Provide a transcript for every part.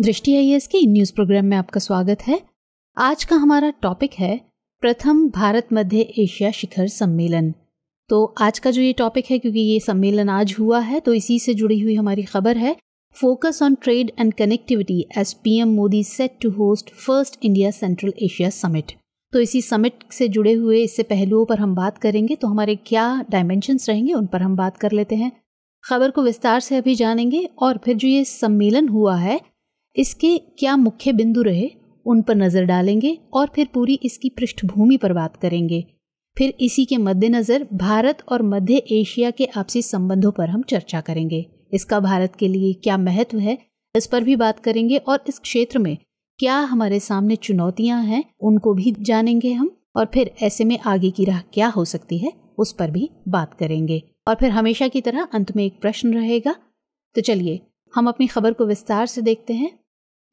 दृष्टि आईएएस के news programme में आपका स्वागत है। आज का हमारा टॉपिक है प्रथम भारत मध्य एशिया शिखर सम्मेलन। तो आज का जो ये टॉपिक है, क्योंकि ये सम्मेलन आज हुआ है, तो इसी से जुड़ी हुई हमारी खबर है focus on trade and connectivity as PM Modi set to host first India Central Asia summit. तो इसी समिट से जुड़े हुए इससे पहलुओं पर हम बात करेंगे। तो हमारे क्या डायमेंशंस रहेंगे उन पर हम बात कर लेते हैं। खबर को विस्तार से अभी जानेंगे और फिर जो ये सम्मेलन हुआ है इसके क्या मुख्य बिंदु रहे उन पर नजर डालेंगे और फिर पूरी इसकी पृष्ठभूमि पर बात करेंगे। फिर इसी के मद्देनजर भारत और मध्य एशिया के आपसी संबंधों पर हम चर्चा करेंगे। इसका भारत के लिए क्या महत्व है इस पर भी बात करेंगे और इस क्षेत्र में क्या हमारे सामने चुनौतियां हैं उनको भी जानेंगे हम। और फिर ऐसे में आगे की राह क्या हो सकती है उस पर भी बात करेंगे। और फिर हमेशा की तरह अंत में एक प्रश्न रहेगा। तो चलिए हम अपनी खबर को विस्तार से देखते हैं।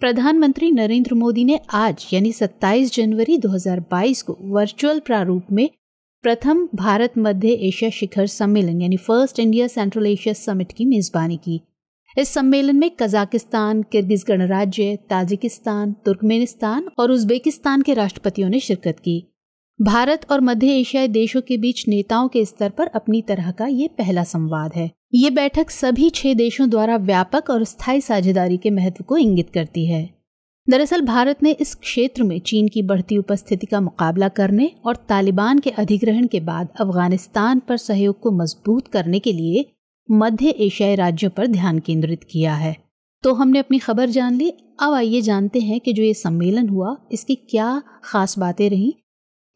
प्रधानमंत्री नरेंद्र मोदी ने आज यानी 27 जनवरी 2022 को वर्चुअल प्रारूप में प्रथम भारत मध्य एशिया शिखर सम्मेलन यानी first India Central Asia summit की मेजबानी की। इस सम्मेलन में कजाकिस्तान, किर्गिज गणराज्य, ताजिकिस्तान, तुर्कमेनिस्तान और उज्बेकिस्तान के राष्ट्रपतियों ने शिरकत की। भारत और मध्य एशियाई देशों के बीच नेताओं के स्तर पर अपनी तरह का ये पहला संवाद है। ये बैठक सभी 6 देशों द्वारा व्यापक और स्थायी साझेदारी के महत्व को इंगित करती है। दरअसल भारत ने इस क्षेत्र में चीन की बढ़ती उपस्थिति का मुकाबला करने और तालिबान के अधिग्रहण के बाद अफगानिस्तान पर सहयोग को मजबूत करने के लिए मध्य एशियाई राज्यों पर ध्यान केंद्रित किया है। तो हमने अपनी खबर जान ली। अब आइए जानते हैं कि जो ये सम्मेलन हुआ इसकी क्या खास बातें रहीं।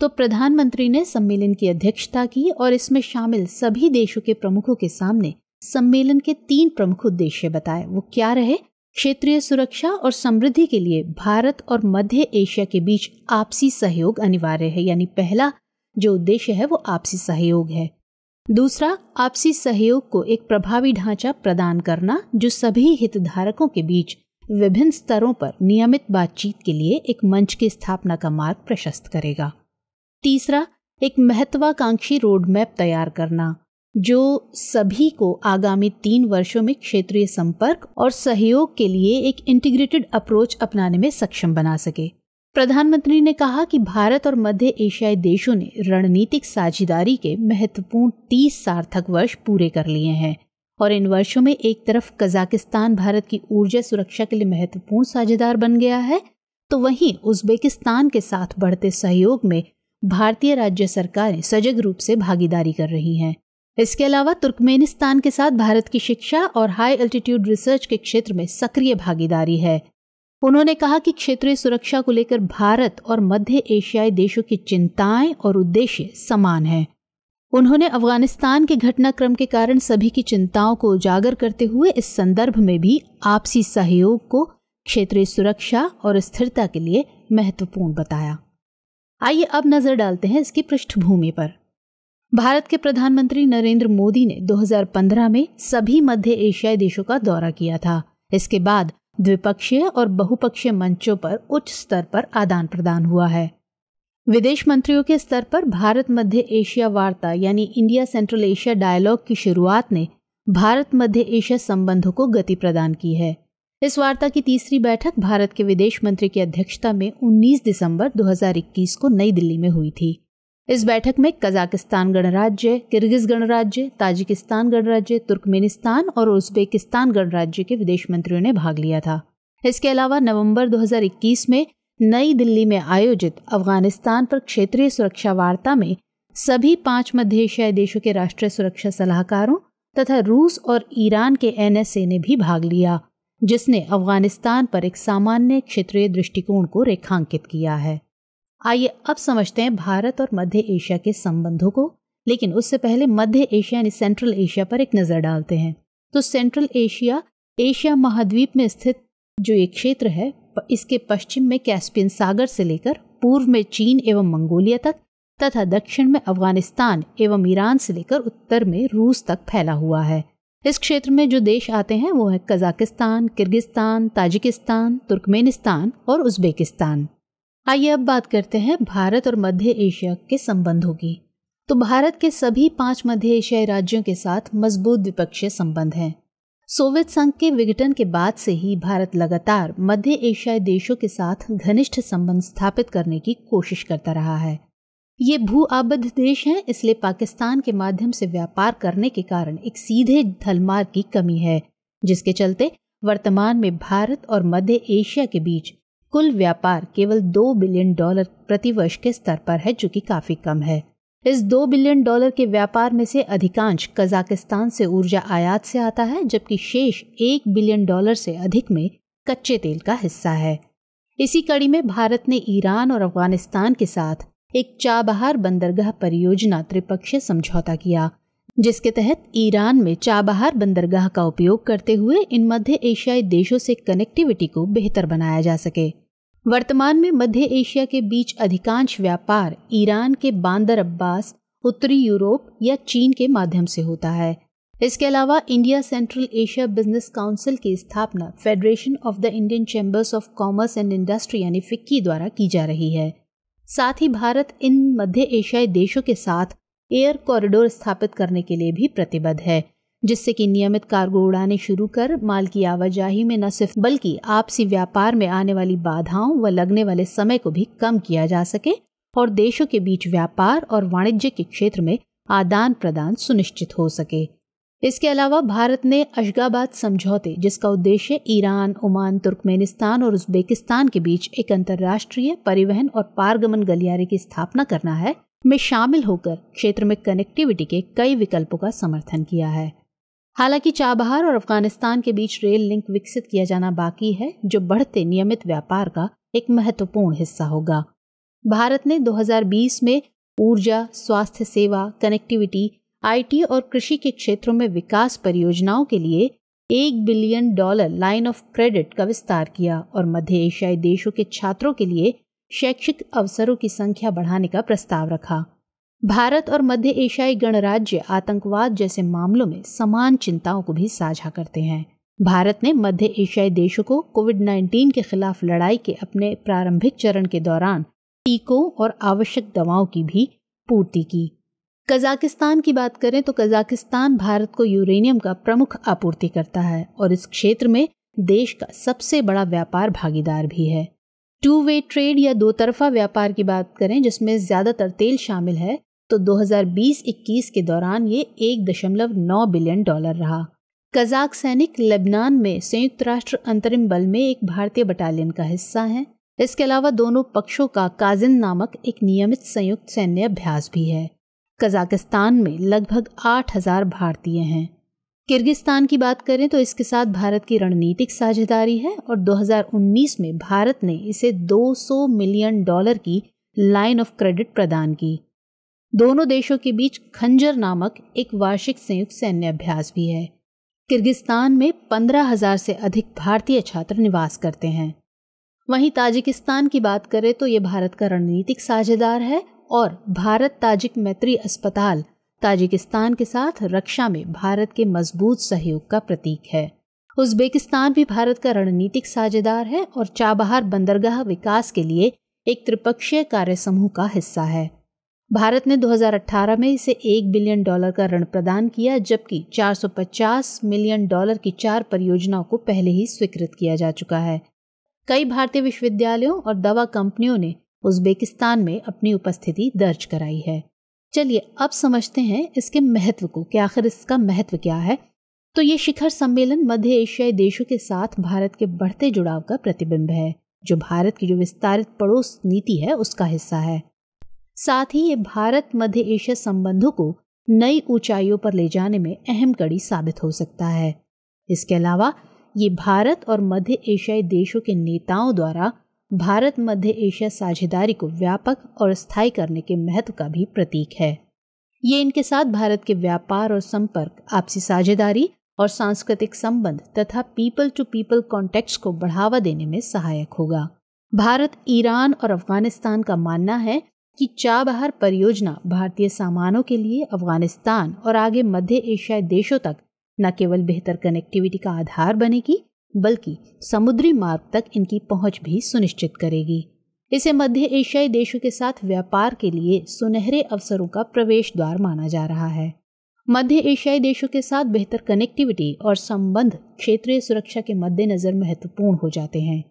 तो प्रधानमंत्री ने सम्मेलन की अध्यक्षता की और इसमें शामिल सभी देशों के प्रमुखों के सामने सम्मेलन के 3 प्रमुख उद्देश्य बताए। वो क्या रहे? क्षेत्रीय सुरक्षा और समृद्धि के लिए भारत और मध्य एशिया के बीच आपसी सहयोग अनिवार्य है, यानी पहला जो उद्देश्य है वो आपसी सहयोग है। दूसरा, आपसी सहयोग को एक प्रभावी ढांचा प्रदान करना जो सभी हितधारकों के बीच विभिन्न स्तरों पर नियमित बातचीत के लिए एक मंच की स्थापना का मार्ग प्रशस्त करेगा। तीसरा, एक महत्वाकांक्षी रोड मैप तैयार करना जो सभी को आगामी 3 वर्षों में क्षेत्रीय संपर्क और सहयोग के लिए एक इंटीग्रेटेड अप्रोच अपनाने में सक्षम बना सके। प्रधानमंत्री ने कहा कि भारत और मध्य एशियाई देशों ने रणनीतिक साझेदारी के महत्वपूर्ण 30 सार्थक वर्ष पूरे कर लिए हैं और इन वर्षों में एक तरफ कजाकिस्तान भारत की ऊर्जा सुरक्षा के लिए महत्वपूर्ण साझेदार बन गया है, तो वहीं उज्बेकिस्तान के साथ बढ़ते सहयोग में भारतीय राज्य सरकारें सजग रूप से भागीदारी कर रही हैं। इसके अलावा तुर्कमेनिस्तान के साथ भारत की शिक्षा और हाई एल्टीट्यूड रिसर्च के क्षेत्र में सक्रिय भागीदारी है। उन्होंने कहा कि क्षेत्रीय सुरक्षा को लेकर भारत और मध्य एशियाई देशों की चिंताएं और उद्देश्य समान हैं। उन्होंने अफगानिस्तान के घटनाक्रम के कारण सभी की चिंताओं को उजागर करते हुए इस संदर्भ में भी आपसी सहयोग को क्षेत्रीय सुरक्षा और स्थिरता के लिए महत्वपूर्ण बताया। आइए अब नजर डालते हैं इसकी पृष्ठभूमि पर। भारत के प्रधानमंत्री नरेंद्र मोदी ने 2015 में सभी मध्य एशियाई देशों का दौरा किया था। इसके बाद द्विपक्षीय और बहुपक्षीय मंचों पर उच्च स्तर पर आदान प्रदान हुआ है। विदेश मंत्रियों के स्तर पर भारत मध्य एशिया वार्ता यानी इंडिया सेंट्रल एशिया डायलॉग की शुरुआत ने भारत मध्य एशिया संबंधों को गति प्रदान की है। इस वार्ता की तीसरी बैठक भारत के विदेश मंत्री की अध्यक्षता में 19 दिसंबर 2021 को नई दिल्ली में हुई थी। इस बैठक में कजाकिस्तान गणराज्य, किर्गिज गणराज्य, ताजिकिस्तान गणराज्य, तुर्कमेनिस्तान और उज्बेकिस्तान गणराज्य के विदेश मंत्रियों ने भाग लिया था। इसके अलावा नवंबर 2021 में नई दिल्ली में आयोजित अफगानिस्तान पर क्षेत्रीय सुरक्षा वार्ता में सभी 5 मध्य एशियाई देशों के राष्ट्रीय सुरक्षा सलाहकारों तथा रूस और ईरान के NSA ने भी भाग लिया, जिसने अफगानिस्तान पर एक सामान्य क्षेत्रीय दृष्टिकोण को रेखांकित किया है। आइए अब समझते हैं भारत और मध्य एशिया के संबंधों को, लेकिन उससे पहले मध्य एशिया यानी सेंट्रल एशिया पर एक नजर डालते हैं। तो सेंट्रल एशिया एशिया महाद्वीप में स्थित जो एक क्षेत्र है, इसके पश्चिम में कैस्पियन सागर से लेकर पूर्व में चीन एवं मंगोलिया तक तथा दक्षिण में अफगानिस्तान एवं ईरान से लेकर उत्तर में रूस तक फैला हुआ है। इस क्षेत्र में जो देश आते हैं वो है कजाकिस्तान, किर्गिस्तान, ताजिकिस्तान, तुर्कमेनिस्तान और उज्बेकिस्तान। आइए अब बात करते हैं भारत और मध्य एशिया के संबंधों की। तो भारत के सभी 5 मध्य एशियाई राज्यों के साथ मजबूत द्विपक्षीय संबंध हैं। सोवियत संघ के विघटन के बाद से ही भारत लगातार मध्य एशियाई देशों के साथ घनिष्ठ संबंध स्थापित करने की कोशिश करता रहा है। ये भू आबद्ध देश हैं, इसलिए पाकिस्तान के माध्यम से व्यापार करने के कारण एक सीधे ढलमार्ग की कमी है, जिसके चलते वर्तमान में भारत और मध्य एशिया के बीच कुल व्यापार केवल $2 बिलियन प्रतिवर्ष के स्तर पर है, जो कि काफी कम है। इस $2 बिलियन के व्यापार में से अधिकांश कजाकिस्तान से ऊर्जा आयात से आता है, जबकि शेष $1 बिलियन से अधिक में कच्चे तेल का हिस्सा है। इसी कड़ी में भारत ने ईरान और अफगानिस्तान के साथ एक चाबहार बंदरगाह परियोजना त्रिपक्षीय समझौता किया, जिसके तहत ईरान में चाबहार बंदरगाह का उपयोग करते हुए इन मध्य एशियाई देशों से कनेक्टिविटी को बेहतर बनाया जा सके। वर्तमान में मध्य एशिया के बीच अधिकांश व्यापार ईरान के बांदर अब्बास, उत्तरी यूरोप या चीन के माध्यम से होता है। इसके अलावा India Central Asia business council की स्थापना federation of the Indian chambers of commerce and industry यानी फिक्की द्वारा की जा रही है। साथ ही भारत इन मध्य एशियाई देशों के साथ एयर कॉरिडोर स्थापित करने के लिए भी प्रतिबद्ध है, जिससे कि नियमित कार्गो उड़ानें शुरू कर माल की आवाजाही में न सिर्फ बल्कि आपसी व्यापार में आने वाली बाधाओं व लगने वाले समय को भी कम किया जा सके और देशों के बीच व्यापार और वाणिज्य के क्षेत्र में आदान प्रदान सुनिश्चित हो सके। इसके अलावा भारत ने अशगाबाद समझौते, जिसका उद्देश्य ईरान, ओमान, तुर्कमेनिस्तान और उज्बेकिस्तान के बीच एक अंतर्राष्ट्रीय परिवहन और पारगमन गलियारे की स्थापना करना है, में शामिल होकर क्षेत्र में कनेक्टिविटी के कई विकल्पों का समर्थन किया है। हालांकि चाबहार और अफगानिस्तान के बीच रेल लिंक विकसित किया जाना बाकी है, जो बढ़ते नियमित व्यापार का एक महत्वपूर्ण हिस्सा होगा। भारत ने 2020 में ऊर्जा, स्वास्थ्य सेवा, कनेक्टिविटी, IT और कृषि के क्षेत्रों में विकास परियोजनाओं के लिए $1 बिलियन लाइन ऑफ क्रेडिट का विस्तार किया और मध्य एशियाई देशों के छात्रों के लिए शैक्षिक अवसरों की संख्या बढ़ाने का प्रस्ताव रखा। भारत और मध्य एशियाई गणराज्य आतंकवाद जैसे मामलों में समान चिंताओं को भी साझा करते हैं। भारत ने मध्य एशियाई देशों को कोविड-19 के खिलाफ लड़ाई के अपने प्रारंभिक चरण के दौरान टीकों और आवश्यक दवाओं की भी पूर्ति की। कजाकिस्तान की बात करें तो कजाकिस्तान भारत को यूरेनियम का प्रमुख आपूर्ति करता है और इस क्षेत्र में देश का सबसे बड़ा व्यापार भागीदार भी है। टू वे ट्रेड या दो तरफा व्यापार की बात करें, जिसमें ज्यादातर तेल शामिल है, तो 2020-21 के दौरान ये $1.9 बिलियन रहा। कजाक सैनिक लेबनान में संयुक्त राष्ट्र अंतरिम बल में एक भारतीय बटालियन का हिस्सा हैं। इसके अलावा दोनों पक्षों का काजिन नामक एक नियमित संयुक्त सैन्य अभ्यास भी है। कजाकिस्तान में लगभग 8,000 भारतीय हैं। किर्गिस्तान की बात करें तो इसके साथ भारत की रणनीतिक साझेदारी है और 2019 में भारत ने इसे $200 मिलियन की लाइन ऑफ क्रेडिट प्रदान की। दोनों देशों के बीच खंजर नामक एक वार्षिक संयुक्त सैन्य अभ्यास भी है। किर्गिस्तान में 15,000 से अधिक भारतीय छात्र निवास करते हैं। वहीं ताजिकिस्तान की बात करें तो ये भारत का रणनीतिक साझेदार है और भारत ताजिक मैत्री अस्पताल ताजिकिस्तान के साथ रक्षा में भारत के मजबूत सहयोग का प्रतीक है। उज्बेकिस्तान भी भारत का रणनीतिक साझेदार है और चाबहार बंदरगाह विकास के लिए एक त्रिपक्षीय कार्य समूह का हिस्सा है। भारत ने 2018 में इसे $1 बिलियन का ऋण प्रदान किया, जबकि $450 मिलियन की 4 परियोजनाओं को पहले ही स्वीकृत किया जा चुका है। कई भारतीय विश्वविद्यालयों और दवा कंपनियों ने उज्बेकिस्तान में अपनी उपस्थिति दर्ज कराई है। चलिए अब समझते हैं इसके महत्व को कि आखिर इसका महत्व क्या है। तो ये शिखर सम्मेलन मध्य एशियाई देशों के साथ भारत के बढ़ते जुड़ाव का प्रतिबिंब है, जो भारत की जो विस्तारित पड़ोस नीति है उसका हिस्सा है। साथ ही ये भारत मध्य एशिया संबंधों को नई ऊंचाइयों पर ले जाने में अहम कड़ी साबित हो सकता है। इसके अलावा ये भारत और मध्य एशियाई देशों के नेताओं द्वारा भारत मध्य एशिया साझेदारी को व्यापक और स्थायी करने के महत्व का भी प्रतीक है। ये इनके साथ भारत के व्यापार और संपर्क, आपसी साझेदारी और सांस्कृतिक संबंध तथा पीपल टू पीपल कॉन्टेक्ट्स को बढ़ावा देने में सहायक होगा। भारत, ईरान और अफगानिस्तान का मानना है कि चाबहार परियोजना भारतीय सामानों के लिए अफगानिस्तान और आगे मध्य एशियाई देशों तक न केवल बेहतर कनेक्टिविटी का आधार बनेगी, बल्कि समुद्री मार्ग तक इनकी पहुंच भी सुनिश्चित करेगी। इसे मध्य एशियाई देशों के साथ व्यापार के लिए सुनहरे अवसरों का प्रवेश द्वार माना जा रहा है। मध्य एशियाई देशों के साथ बेहतर कनेक्टिविटी और संबंध क्षेत्रीय सुरक्षा के मद्देनजर महत्वपूर्ण हो जाते हैं,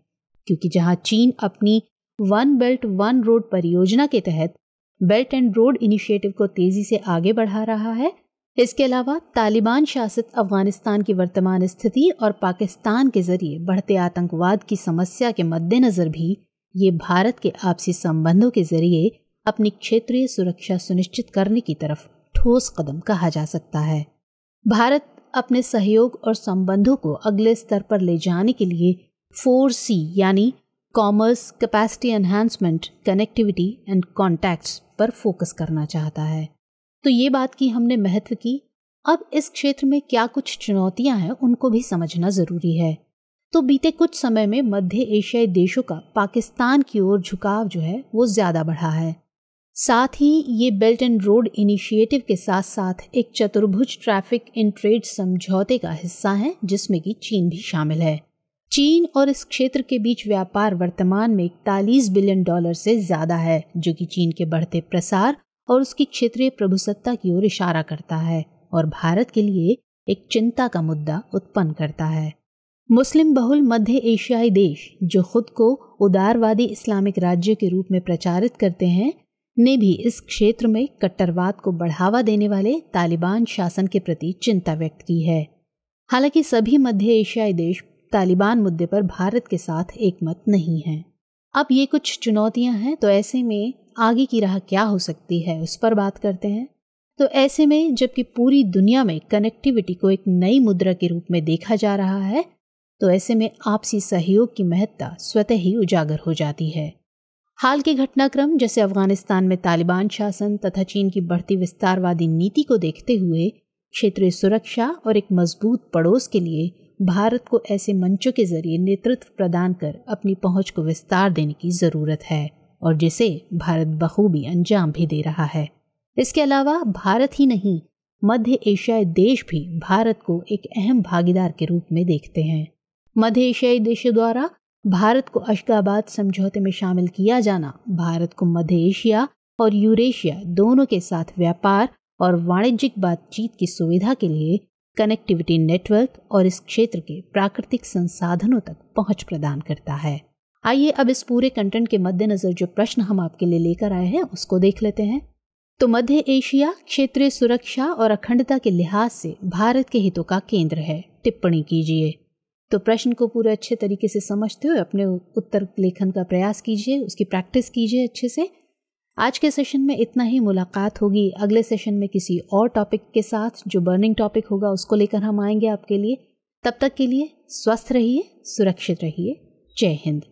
क्योंकि जहां चीन अपनी वन बेल्ट वन रोड परियोजना के तहत बेल्ट एंड रोड इनिशिएटिव को तेजी से आगे बढ़ा रहा है, इसके अलावा तालिबान शासित अफगानिस्तान की वर्तमान स्थिति और पाकिस्तान के जरिए बढ़ते आतंकवाद की समस्या के मद्देनजर भी ये भारत के आपसी संबंधों के जरिए अपनी क्षेत्रीय सुरक्षा सुनिश्चित करने की तरफ ठोस कदम कहा जा सकता है। भारत अपने सहयोग और संबंधों को अगले स्तर पर ले जाने के लिए 4C यानी commerce, capacity enhancement, connectivity and contacts पर फोकस करना चाहता है। तो ये बात की हमने महत्व की। अब इस क्षेत्र में क्या कुछ चुनौतियां हैं उनको भी समझना जरूरी है। तो बीते कुछ समय में मध्य एशियाई देशों का पाकिस्तान की ओर झुकाव जो है वो ज्यादा बढ़ा है। साथ ही ये बेल्ट एंड रोड इनिशिएटिव के साथ साथ एक चतुर्भुज ट्रैफिक इन ट्रेड समझौते का हिस्सा है, जिसमें कि चीन भी शामिल है। चीन और इस क्षेत्र के बीच व्यापार वर्तमान में 41 बिलियन डॉलर से ज्यादा है, जो कि चीन के बढ़ते प्रसार और उसकी क्षेत्रीय प्रभुसत्ता की ओर इशारा करता है और भारत के लिए एक चिंता का मुद्दा उत्पन्न करता है। मुस्लिम बहुल मध्य एशियाई देश जो खुद को उदारवादी इस्लामिक राज्य के रूप में प्रचारित करते हैं, ने भी इस क्षेत्र में कट्टरवाद को बढ़ावा देने वाले तालिबान शासन के प्रति चिंता व्यक्त की है। हालांकि सभी मध्य एशियाई देश तालिबान मुद्दे पर भारत के साथ एकमत नहीं हैं। अब ये कुछ चुनौतियां हैं, तो ऐसे में आगे की राह क्या हो सकती है उस पर बात करते हैं। तो ऐसे में जबकि पूरी दुनिया में कनेक्टिविटी को एक नई मुद्रा के रूप में देखा जा रहा है, तो ऐसे में आपसी सहयोग की महत्ता स्वतः ही उजागर हो जाती है। हाल के घटनाक्रम जैसे अफगानिस्तान में तालिबान शासन तथा चीन की बढ़ती विस्तारवादी नीति को देखते हुए क्षेत्रीय सुरक्षा और एक मजबूत पड़ोस के लिए भारत को ऐसे मंचों के जरिए नेतृत्व प्रदान कर अपनी पहुंच को विस्तार देने की जरूरत है, और जिसे भारत बखूबी अंजाम भी दे रहा है। इसके अलावा भारत ही नहीं, मध्य एशियाई देश भी भारत को एक अहम भागीदार के रूप में देखते हैं। मध्य एशियाई देशों द्वारा भारत को अशगाबाद समझौते में शामिल किया जाना भारत को मध्य एशिया और यूरेशिया दोनों के साथ व्यापार और वाणिज्यिक बातचीत की सुविधा के लिए कनेक्टिविटी नेटवर्क और इस क्षेत्र के प्राकृतिक संसाधनों तक पहुंच प्रदान करता है। आइए अब इस पूरे कंटेंट के मद्देनजर जो प्रश्न हम आपके लिए लेकर आए हैं उसको देख लेते हैं। तो मध्य एशिया क्षेत्रीय सुरक्षा और अखंडता के लिहाज से भारत के हितों का केंद्र है, टिप्पणी कीजिए। तो प्रश्न को पूरे अच्छे तरीके से समझते हुए अपने उत्तर लेखन का प्रयास कीजिए, उसकी प्रैक्टिस कीजिए अच्छे से। आज के सेशन में इतना ही। मुलाकात होगी अगले सेशन में किसी और टॉपिक के साथ, जो बर्निंग टॉपिक होगा उसको लेकर हम आएंगे आपके लिए। तब तक के लिए स्वस्थ रहिए, सुरक्षित रहिए। जय हिंद।